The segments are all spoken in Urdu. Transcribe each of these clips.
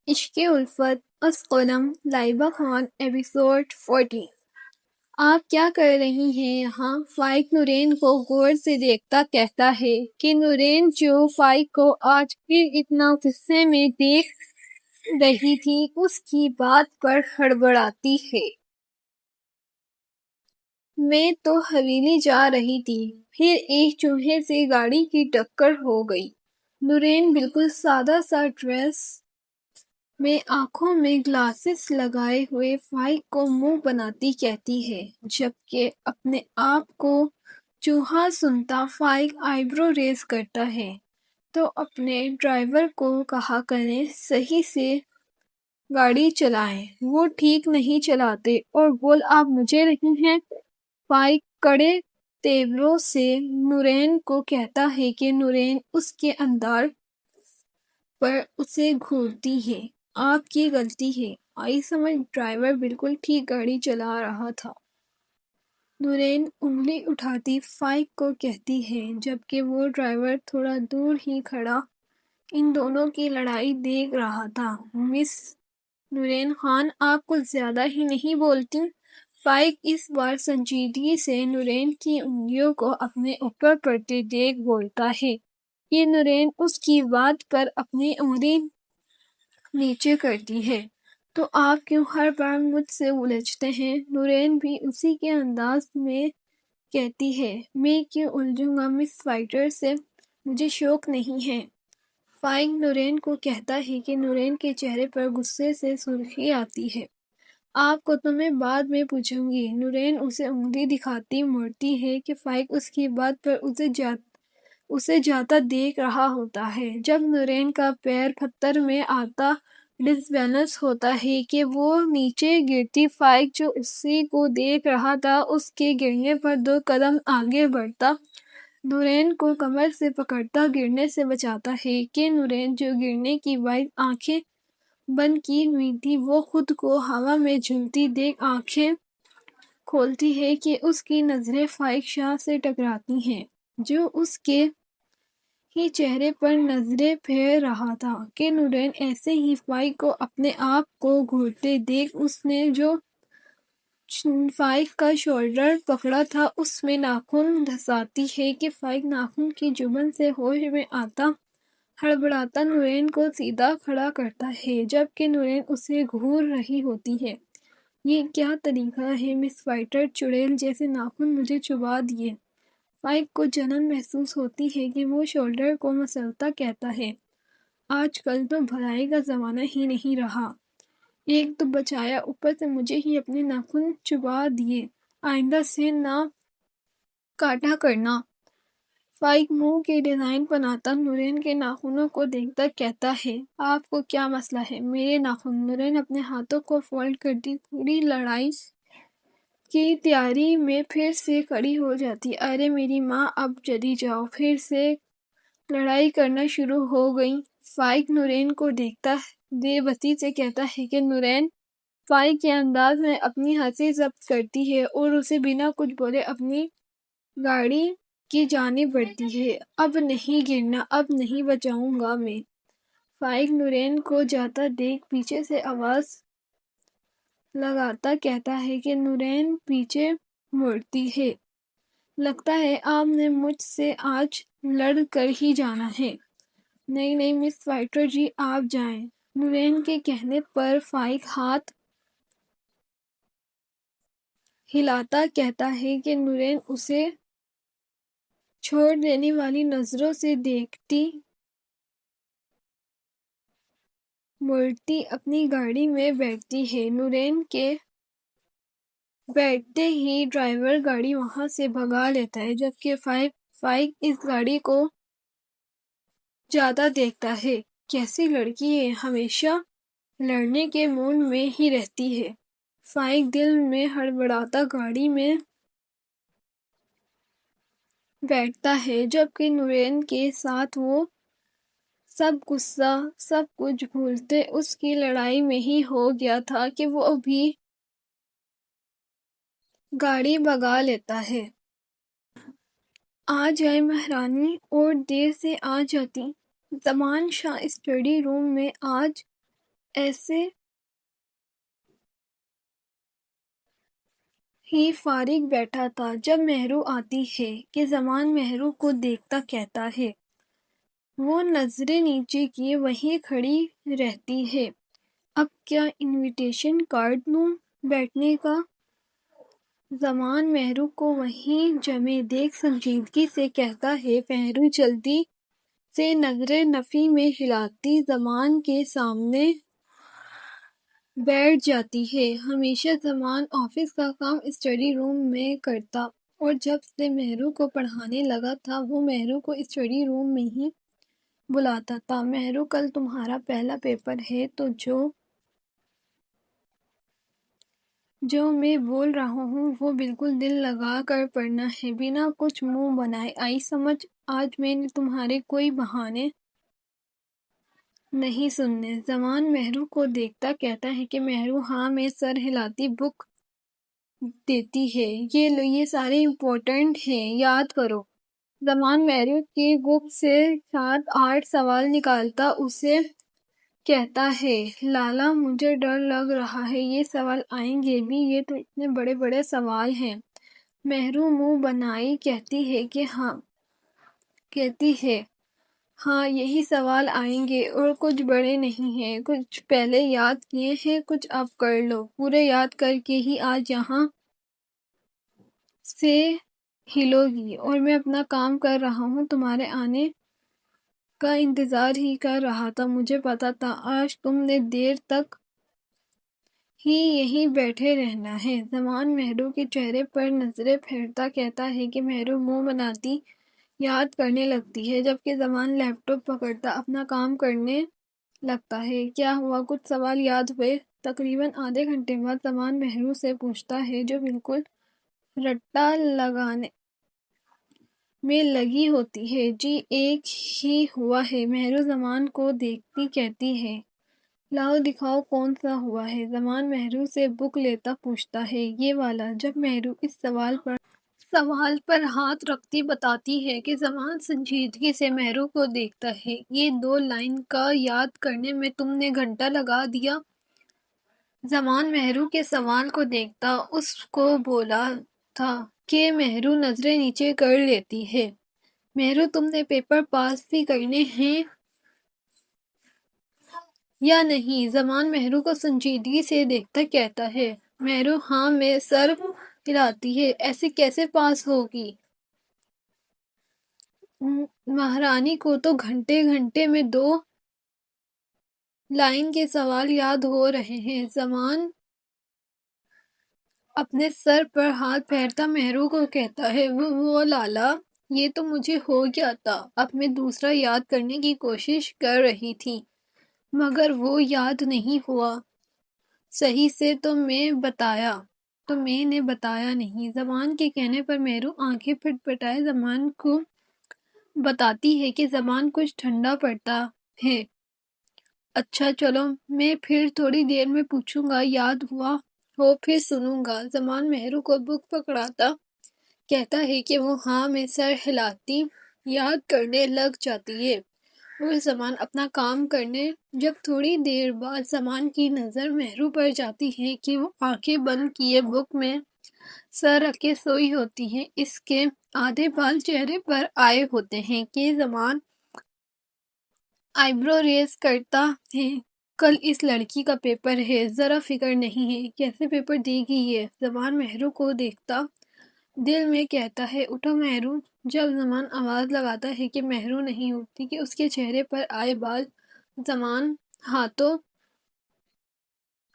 عشق الفت از قلم لائبہ خان ایپیسوڈ 40۔ آپ کیا کر رہی ہیں یہاں؟ فائق نورین کو غور سے دیکھتا کہتا ہے کہ نورین جو فائق کو آج پھر اتنا غصے میں دیکھ رہی تھی اس کی بات پر ہڑبڑاتی ہے۔ میں تو حویلی جا رہی تھی، پھر ایک چوہے سے گاڑی کی ٹکر ہو گئی۔ نورین بالکل سادہ سا ڈریس میں آنکھوں میں گلاسز لگائے ہوئے فائق کو منہ بناتی کہتی ہے، جبکہ اپنے آپ کو چوہا سنتا فائق آئی برو ریز کرتا ہے۔ تو اپنے ڈرائیور کو کہا کریں صحیح سے گاڑی چلائیں، وہ ٹھیک نہیں چلاتے، اور بول آپ مجھے رہی ہیں۔ فائق کڑے تیوروں سے نورین کو کہتا ہے کہ نورین اس کے انداز پر اسے گھورتی ہے۔ آپ کی غلطی ہے، آئی سمجھ ڈرائیور بالکل ٹھیک گاڑی چلا رہا تھا۔ نورین انگلی اٹھاتی فائق کو کہتی ہے، جبکہ وہ ڈرائیور تھوڑا دور ہی کھڑا ان دونوں کی لڑائی دیکھ رہا تھا۔ مس نورین خان آپ کچھ زیادہ ہی نہیں بولتی؟ فائق اس بار سنجیدگی سے نورین کی انگلیوں کو اپنے اوپر پڑتے دیکھ بولتا ہے کہ نورین اس کی بات پر اپنی انگلی نیچے کرتی ہے۔ تو آپ کیوں ہر بار مجھ سے الجھتے ہیں؟ نورین بھی اسی کے انداز میں کہتی ہے۔ میں کیوں الجھوں گا مس فائٹر سے، مجھے شوق نہیں ہے۔ فائق نورین کو کہتا ہے کہ نورین کے چہرے پر غصے سے سرخی آتی ہے۔ آپ کو تو میں بعد میں پوچھوں گی۔ نورین اسے انگلی دکھاتی مڑتی ہے کہ فائق اس کی بات پر اسے جاتا دیکھ رہا ہوتا ہے۔ جب نورین کا پیر پتھر میں آتا ڈس بیلنس ہوتا ہے کہ وہ نیچے گرتی، فائق جو اسی کو دیکھ رہا تھا اس کے گرنے پر 2 قدم آگے بڑھتا نورین کو کمر سے پکڑتا گرنے سے بچاتا ہے کہ نورین جو گرنے کی باعث آنکھیں بند کی ہوئی تھی وہ خود کو ہوا میں جھولتی دیکھ آنکھیں کھولتی ہے کہ اس کی نظریں فائق شاہ سے ٹکراتی ہیں، جو اس کے ہی چہرے پر نظریں پھیر رہا تھا کہ نورین ایسے ہی فائق کو اپنے آپ کو گھورتے دیکھ اس نے جو فائق کا شولڈر پکڑا تھا اس میں ناخن دھساتی ہے کہ فائق ناخن کی چبھن سے ہوش میں آتا ہڑبڑاتا نورین کو سیدھا کھڑا کرتا ہے، جبکہ نورین اسے گھور رہی ہوتی ہے۔ یہ کیا طریقہ ہے مس فائٹر، چڑیل جیسے ناخن مجھے چبا دیے۔ فائق کو جلن محسوس ہوتی ہے کہ وہ شولڈر کو مسلتا کہتا ہے، آج کل تو بھلائی کا زمانہ ہی نہیں رہا، ایک تو بچایا اوپر سے مجھے ہی اپنے ناخن چبا دیے، آئندہ سے نہ کاٹا کرنا۔ فائق منہ کے ڈیزائن بناتا نورین کے ناخنوں کو دیکھتا کہتا ہے، آپ کو کیا مسئلہ ہے؟ میرے ناخن؟ نورین اپنے ہاتھوں کو فولڈ کرتی پوری لڑائی کی تیاری میں پھر سے کھڑی ہو جاتی، ارے میری ماں اب چلی جاؤ، پھر سے لڑائی کرنا شروع ہو گئی۔ فائق نورین کو دیکھتا بے بسی سے کہتا ہے کہ نورین فائق کے انداز میں اپنی ہنسی ضبط کرتی ہے اور اسے بنا کچھ بولے اپنی گاڑی کی جانب بڑھتی ہے۔ اب نہیں گرنا، اب نہیں بچاؤں گا میں۔ فائق نورین کو جاتا دیکھ پیچھے سے آواز لگاتا کہتا ہے کہ نورین پیچھے مڑتی ہے، لگتا ہے آپ نے مجھ سے آج لڑ کر ہی جانا ہے۔ نہیں نہیں مس فائٹر جی، آپ جائیں۔ نورین کے کہنے پر فائق ہاتھ ہلاتا کہتا ہے کہ نورین اسے چھوڑ دینے والی نظروں سے دیکھتی مڑتی اپنی گاڑی میں بیٹھتی ہے۔ نورین کے بیٹھتے ہی ڈرائیور گاڑی وہاں سے بھگا لیتا ہے، جبکہ فائق اس گاڑی کو جاتا دیکھتا ہے۔ کیسی لڑکی ہے، ہمیشہ لڑنے کے موڈ میں ہی رہتی ہے۔ فائق دل میں ہڑبڑاتا گاڑی میں بیٹھتا ہے، جبکہ نورین کے ساتھ وہ سب غصہ سب کچھ بھولتے اس کی لڑائی میں ہی ہو گیا تھا کہ وہ بھی گاڑی بھگا لیتا ہے۔ آ جائے مہرانی، اور دیر سے آ جاتی۔ زمان شاہ اسٹڈی روم میں آج ایسے ہی فارغ بیٹھا تھا جب مہرو آتی ہے کہ زمان مہرو کو دیکھتا کہتا ہے۔ وہ نظریں نیچے کیے وہیں کھڑی رہتی ہے۔ اب کیا انویٹیشن کارڈ دوں بیٹھنے کا؟ زمان مہرو کو وہیں جمے دیکھ سنجیدگی سے کہتا ہے۔ مہرو جلدی سے نظریں نفی میں ہلاتی زمان کے سامنے بیٹھ جاتی ہے۔ ہمیشہ زمان آفس کا کام اسٹڈی روم میں کرتا اور جب سے مہرو کو پڑھانے لگا تھا وہ مہرو کو اسٹڈی روم میں ہی بلاتا تھا۔ مہرو کل تمہارا پہلا پیپر ہے تو جو میں بول رہا ہوں وہ بالکل دل لگا کر پڑھنا ہے، بنا کچھ منہ بنائے۔ آئی سمجھ؟ آج میں نے تمہارے کوئی بہانے نہیں سننے۔ زمان مہرو کو دیکھتا کہتا ہے کہ مہرو ہاں میں سر ہلاتی بک دیتی ہے۔ یہ لو، یہ سارے امپورٹنٹ ہیں، یاد کرو۔ زمان مہرو کی بک سے 7-8 سوال نکالتا اسے کہتا ہے لالا مجھے ڈر لگ رہا ہے، یہ سوال آئیں گے بھی، یہ تو اتنے بڑے بڑے سوال ہیں۔ مہرو منہ بنائی کہتی ہے ہاں یہی سوال آئیں گے اور کچھ بڑے نہیں ہیں، کچھ پہلے یاد کیے ہیں، کچھ اب کر لو، پورے یاد کر کے ہی آج یہاں سے ہلو گی۔ اور میں اپنا کام کر رہا ہوں، تمہارے آنے کا انتظار ہی کر رہا تھا، مجھے پتا تھا آج تم نے دیر تک ہی یہیں بیٹھے رہنا ہے۔ زمان مہرو کے چہرے پر نظریں پھیرتا کہتا ہے کہ مہرو منہ بناتی یاد کرنے لگتی ہے جبکہ زمان لیپ ٹاپ پکڑتا اپنا کام کرنے لگتا ہے۔ کیا ہوا، کچھ سوال یاد ہوئے؟ تقریباً آدھے گھنٹے بعد زمان مہرو سے پوچھتا ہے جو بالکل رٹا لگانے میں لگی ہوتی ہے۔ جی ایک ہی ہوا ہے۔ مہرو زمان کو دیکھتی کہتی ہے لاؤ دکھاؤ کون سا ہوا ہے۔ زمان مہرو سے بک لیتا پوچھتا ہے یہ والا۔ جب مہرو اس سوال پر ہاتھ رکھتی بتاتی ہے کہ زمان سنجیدگی سے مہرو کو دیکھتا ہے، یہ 2 لائن کا یاد کرنے میں تم نے گھنٹہ لگا دیا۔ زمان مہرو کے سوال کو دیکھتا اس کو بولا تھا کہ مہرو نظریں نیچے کر لیتی ہے۔ مہرو تم نے پیپر پاس بھی کرنے ہیں یا نہیں؟ زمان مہرو کو سنجیدگی سے دیکھتا کہتا ہے مہرو ہاں میں سر ہلاتی ہے، ایسے کیسے پاس ہوگی؟ مہارانی کو تو گھنٹے گھنٹے میں 2 لائن کے سوال یاد ہو رہے ہیں۔ زمان اپنے سر پر ہاتھ پھیرتا مہرو کو کہتا ہے وہ لالا یہ تو مجھے ہو گیا تھا، اب میں دوسرا یاد کرنے کی کوشش کر رہی تھی مگر وہ یاد نہیں ہوا صحیح سے تو میں نے بتایا نہیں۔ زمان کے کہنے پر مہرو آنکھیں پھٹ پٹائے زمان کو بتاتی ہے کہ زمان کچھ ٹھنڈا پڑتا ہے۔ اچھا چلو میں پھر تھوڑی دیر میں پوچھوں گا، یاد ہوا ہو پھر سنوں گا۔ زمان مہرو کو بک پکڑاتا کہتا ہے کہ وہ ہاں میں سر ہلاتی یاد کرنے لگ جاتی ہے اور زمان اپنا کام کرنے۔ جب تھوڑی دیر بعد زمان کی نظر مہرو پر جاتی ہے کہ وہ آنکھیں بند کیے بک میں سر رکھ کے سوئی ہوتی ہے، اس کے آدھے بال چہرے پر آئے ہوتے ہیں کہ زمان آئی برو ریز کرتا ہے کل اس لڑکی کا پیپر ہے، ذرا فکر نہیں ہے کیسے پیپر دے گی یہ؟ زمان مہرو کو دیکھتا دل میں کہتا ہے اٹھو مہرو۔ جب زمان آواز لگاتا ہے کہ مہرو نہیں اٹھتی کہ اس کے چہرے پر آئے بال زمان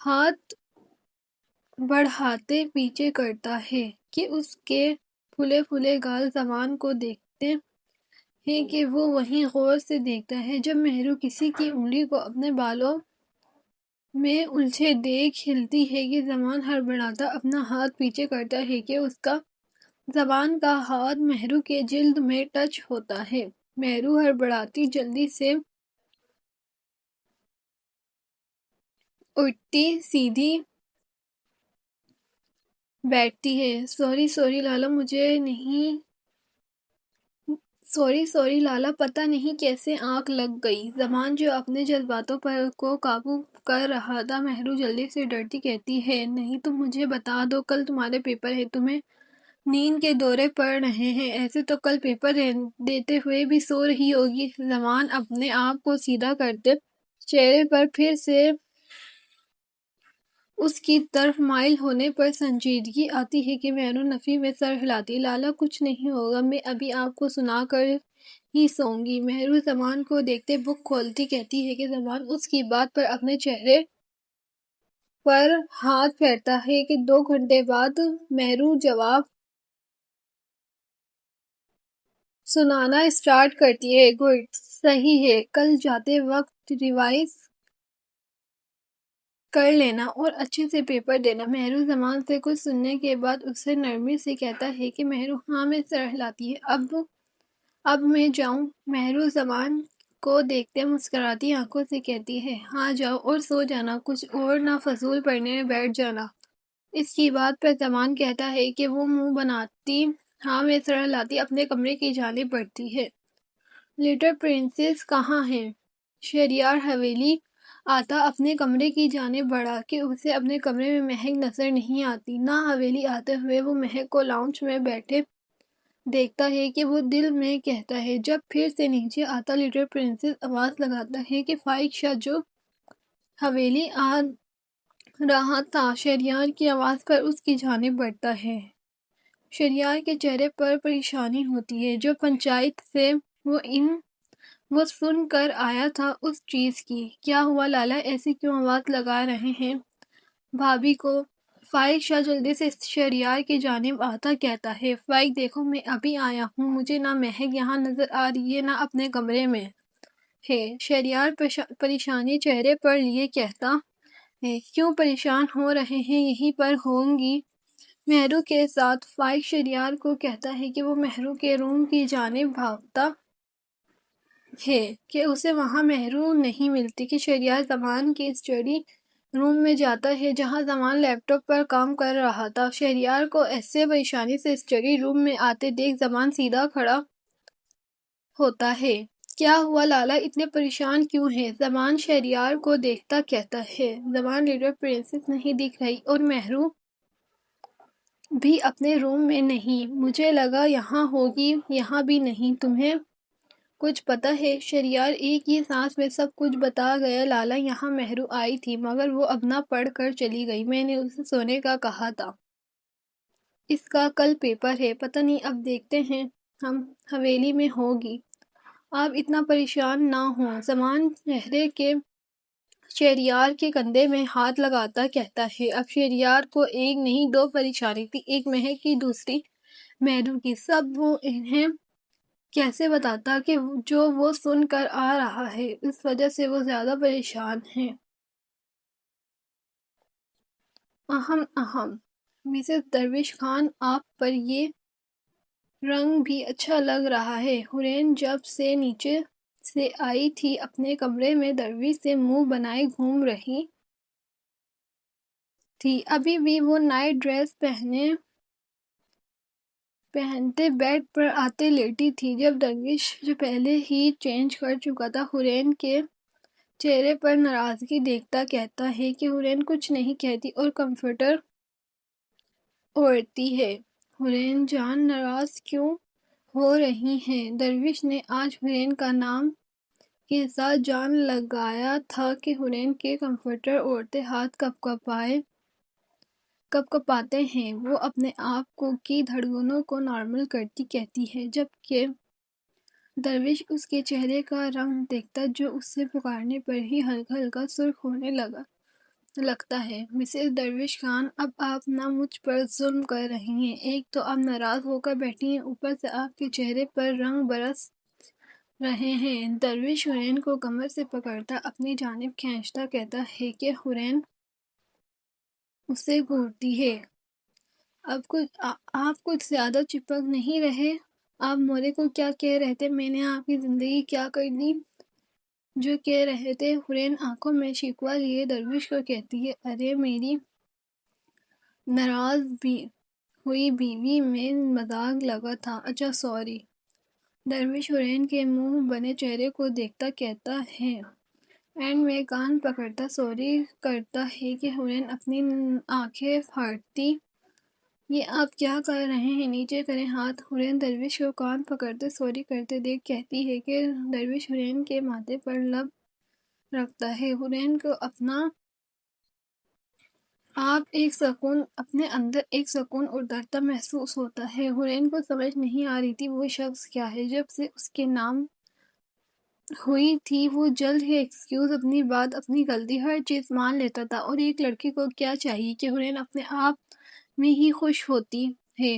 ہاتھ بڑھاتے پیچھے کرتا ہے کہ اس کے پھولے پھولے گال زمان کو دیکھتے ہیں کہ وہ وہیں غور سے دیکھتا ہے۔ جب مہرو کسی کی انگلی کو اپنے بالوں میں الجھے دیکھ ہلتی ہے کہ زمان ہڑبڑاتا اپنا ہاتھ پیچھے کرتا ہے کہ اس کا زمان کا ہاتھ مہرو کے جلد میں ٹچ ہوتا ہے۔ مہرو ہڑبڑاتی جلدی سے اٹھتی سیدھی بیٹھتی ہے۔ سوری لالا مجھے نہیں سوری لالا، پتہ نہیں کیسے آنکھ لگ گئی۔ زمان جو اپنے جذباتوں پر کو قابو کر رہا تھا، مہرو جلدی سے ڈرتی کہتی ہے، نہیں تم مجھے بتا دو، کل تمہارے پیپر ہے، تمہیں نیند کے دورے پڑ رہے ہیں، ایسے تو کل پیپر دیتے ہوئے بھی سو رہی ہوگی۔ زمان اپنے آپ کو سیدھا کرتے چہرے پر پھر سے اس کی طرف مائل ہونے پر سنجیدگی آتی ہے کہ مہرو نفی میں سر ہلاتی، لالا کچھ نہیں ہوگا، میں ابھی آپ کو سنا کر ہی سوؤں گی۔ مہرو زمان کو دیکھتے بک کھولتی کہتی ہے کہ زمان اس کی بات پر اپنے چہرے پر ہاتھ پھیرتا ہے کہ 2 گھنٹے بعد۔ مہرو جواب سنانا اسٹارٹ کرتی ہے، گڈ، صحیح ہے، کل جاتے وقت ریوائز کر لینا اور اچھے سے پیپر دینا۔ مہرو زمان سے کچھ سننے کے بعد اسے نرمی سے کہتا ہے کہ مہرو ہاں میں سر ہلاتی ہے، اب میں جاؤں؟ مہرو زمان کو دیکھتے مسکراتی آنکھوں سے کہتی ہے، ہاں جاؤ اور سو جانا، کچھ اور نہ فضول پڑھنے میں بیٹھ جانا۔ اس کی بات پر زمان کہتا ہے کہ وہ منہ بناتی ہاں میں سر ہلاتی اپنے کمرے کی جانب بڑھتی ہے۔ لٹل پرنسس کہاں ہے؟ شہریار حویلی آتا اپنے کمرے کی جانب بڑھا کہ اسے اپنے کمرے میں مہک نظر نہیں آتی۔ نہ حویلی آتے ہوئے وہ مہک کو لاؤنج میں بیٹھے دیکھتا ہے کہ وہ دل میں کہتا ہے۔ جب پھر سے نیچے آتا لٹل پرنسس آواز لگاتا ہے کہ فائق شاہ جو حویلی آ رہا تھا، شہریار کی آواز پر اس کی جانب بڑھتا ہے۔ شہریار کے چہرے پر پریشانی ہوتی ہے جو پنچایت سے وہ سن کر آیا تھا اس چیز کی۔ کیا ہوا لالا، ایسے کیوں آواز لگا رہے ہیں بھابھی کو؟ فائق شاہ جلدی سے شہریار کی جانب آتا کہتا ہے، فائق دیکھو میں ابھی آیا ہوں، مجھے نہ مہک یہاں نظر آ رہی ہے نہ اپنے کمرے میں ہے۔ شہریار پریشانی چہرے پر لیے کہتا ہے، کیوں پریشان ہو رہے ہیں، یہیں پر ہوں گی مہرو کے ساتھ۔ فائق شہریار کو کہتا ہے کہ وہ مہرو کے روم کی جانب بھاگتا ہے کہ اسے وہاں مہرو نہیں ملتی کہ شہریار زمان کے اسٹڈی روم میں جاتا ہے جہاں زمان لیپ ٹاپ پر کام کر رہا تھا۔ شہریار کو ایسے پریشانی سے اسٹڈی روم میں آتے دیکھ زمان سیدھا کھڑا ہوتا ہے۔ کیا ہوا لالا، اتنے پریشان کیوں ہیں؟ زمان شہریار کو دیکھتا کہتا ہے، زمان لٹل پرنسس نہیں دکھ رہی اور مہرو بھی اپنے روم میں نہیں، مجھے لگا یہاں ہوگی، یہاں بھی نہیں، تمہیں کچھ پتہ ہے؟ شہریار ایک ہی سانس میں سب کچھ بتا گیا، لالا یہاں مہرو آئی تھی مگر وہ اب نہ پڑھ کر چلی گئی، میں نے اسے سونے کا کہا تھا، اس کا کل پیپر ہے، پتہ نہیں اب دیکھتے ہیں ہم حویلی میں ہوگی۔ آپ اتنا پریشان نہ ہوں، زمان چہرے کے شہریار کے کندھے میں ہاتھ لگاتا کہتا ہے، اب شہریار کو ایک نہیں 2 پریشانی تھی، ایک مہک کی، دوسری مہرو کی، سب وہ انہیں کیسے بتاتا کہ جو وہ سن کر آ رہا ہے، اس وجہ سے وہ زیادہ پریشان ہیں۔ مسز درویش خان، آپ پر یہ رنگ بھی اچھا لگ رہا ہے۔ حورین جب سے نیچے سے آئی تھی اپنے کمرے میں درویش سے منہ بنائے گھوم رہی تھی، ابھی بھی وہ نائٹ ڈریس پہنتے بیڈ پر آتے لیٹی تھی جب درویش جو پہلے ہی چینج کر چکا تھا حورین کے چہرے پر ناراضگی دیکھتا کہتا ہے کہ حورین کچھ نہیں کہتی اور کمفرٹر اوڑھتی ہے۔ حورین جان ناراض کیوں ہو رہی ہیں؟ درویش نے آج حورین کا نام کے ساتھ جان لگایا تھا کہ حورین کے کمفرٹر اوڑھتے ہاتھ کپکپاتے ہیں۔ وہ اپنے آپ کی دھڑکنوں کو نارمل کرتی کہتی ہے، جبکہ درویش اس کے چہرے کا رنگ دیکھتا جو اس سے پکارنے پر ہی ہلکا ہلکا سرخ ہونے لگتا ہے۔ مسز درویش خان، اب آپ نہ مجھ پر ظلم کر رہی ہیں، ایک تو آپ ناراض ہو کر بیٹھی ہیں، اوپر سے آپ کے چہرے پر رنگ برس رہے ہیں۔ درویش حورین کو کمر سے پکڑتا اپنی جانب کھینچتا کہتا ہے کہ حورین اسے گھورتی ہے، آپ کچھ زیادہ چپک نہیں رہے؟ آپ مورے کو کیا کہہ رہے تھے؟ میں نے آپ کی زندگی کیا کر دی جو کہہ رہے تھے؟ حورین آنکھوں میں شکوہ لیے درویش کو کہتی ہے، ارے میری ناراض ہوئی بیوی میں مذاق لگا تھا، اچھا سوری۔ درویش حرین کے منہ بنے چہرے کو دیکھتا کہتا ہے، اینڈ میں کان پکڑتا سوری کرتا ہے کہ حرین اپنی آنکھیں پھاڑتی، یہ آپ کیا کر رہے ہیں، نیچے کریں ہاتھ۔ حرین درویش کو کان پکڑتے سوری کرتے دیکھ کہتی ہے کہ درویش حرین کے ماتھے پر لب رکھتا ہے۔ حرین کو اپنے اندر ایک سکون اور ڈرتا محسوس ہوتا ہے۔ حرین کو سمجھ نہیں آ رہی تھی وہ شخص کیا ہے۔ جب سے اس کے نام ہوئی تھی وہ جلد ہی ایکسکیوز، اپنی بات، اپنی غلطی، ہر چیز مان لیتا تھا، اور ایک لڑکی کو کیا چاہیے کہ حرین اپنے آپ میں ہی خوش ہوتی ہے۔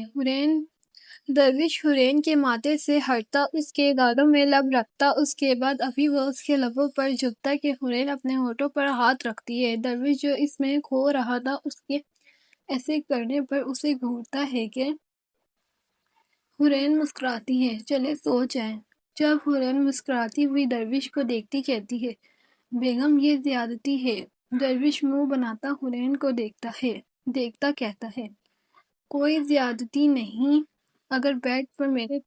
درویش حرین کے ماتھے سے ہٹتا، اس کے گالوں میں لب رکھتا، اس کے بعد ابھی وہ اس کے لبوں پر جھکتا کہ حرین اپنے ہونٹوں پر ہاتھ رکھتی ہے۔ درویش جو اس میں کھو رہا تھا اس کے ایسے کرنے پر اسے گھورتا ہے کہ حرین مسکراتی ہے، چلے سو جائیں۔ جب حرین مسکراتی ہوئی درویش کو دیکھتی کہتی ہے، بیگم یہ زیادتی ہے۔ درویش منہ بناتا حرین کو دیکھتا کہتا ہے، کوئی زیادتی نہیں، اگر بیڈ پر میرے